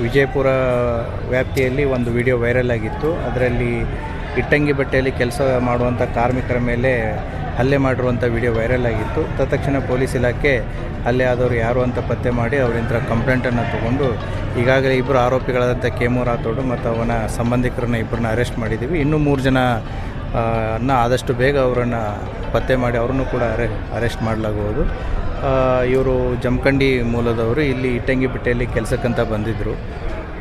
ವಿಜಯಪುರ ವ್ಯಾಪ್ತಿಯಲ್ಲಿ ಒಂದು video viral ಆಗಿತ್ತು. ಅದರಲ್ಲಿ ಇಟ್ಟಂಗಿ ಬಟ್ಟೆಯಲ್ಲಿ ಕೆಲಸ ಮಾಡುವಂಥ ಕಾರ್ಮಿಕರ ಮೇಲೆ ಹಲ್ಲೆ ಮಾಡಿರುವಂಥ ವಿಡಿಯೋ ವೈರಲ್ ಆಗಿತ್ತು. ತತ್ಕ್ಷಣ ಪೊಲೀಸ್ ಇಲಾಖೆ ಹಲ್ಲೆ ಆದವರು ಯಾರು ಅಂತ ಪತ್ತೆ ಮಾಡಿ ಅವರಿಂದ ಕಂಪ್ಲೇಂಟನ್ನು ತೊಗೊಂಡು ಈಗಾಗಲೇ ಇಬ್ಬರು ಆರೋಪಿಗಳಾದಂಥ ಕೇಮು ರಾಥೋಡ್ ಮತ್ತು ಅವನ ಸಂಬಂಧಿಕರನ್ನ ಇಬ್ಬರನ್ನ ಅರೆಸ್ಟ್ ಮಾಡಿದ್ದೀವಿ. ಇನ್ನೂ 3 ಜನ ಆದಷ್ಟು ಬೇಗ ಅವರನ್ನು ಪತ್ತೆ ಮಾಡಿ ಅವರನ್ನು ಕೂಡ ಅರೆಸ್ಟ್ ಮಾಡಲಾಗುವುದು. ಇವರು ಜಮಖಂಡಿ ಮೂಲದವರು. ಇಲ್ಲಿ ಇಟ್ಟಂಗಿ ಬಟ್ಟೆಯಲ್ಲಿ ಕೆಲಸಕ್ಕಂತ ಬಂದಿದ್ದರು.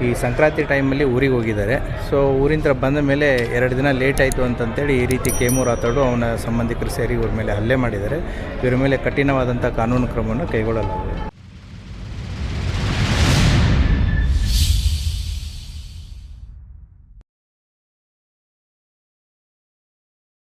ಈ ಸಂಕ್ರಾಂತಿ ಟೈಮಲ್ಲಿ ಊರಿಗೆ ಹೋಗಿದ್ದಾರೆ. ಸೊ ಊರಿಂದ ಬಂದ ಮೇಲೆ 2 ದಿನ ಲೇಟ್ ಆಯಿತು ಅಂತಂತೇಳಿ ಈ ರೀತಿ ಕೇಮು ರಾಥೋಡ್ ಅವನ ಸಂಬಂಧಿಕರು ಸೇರಿ ಇವ್ರ ಮೇಲೆ ಹಲ್ಲೆ ಮಾಡಿದ್ದಾರೆ. ಇವರ ಮೇಲೆ ಕಠಿಣವಾದಂಥ ಕಾನೂನು ಕ್ರಮವನ್ನು ಕೈಗೊಳ್ಳಲಾಗಿದೆ.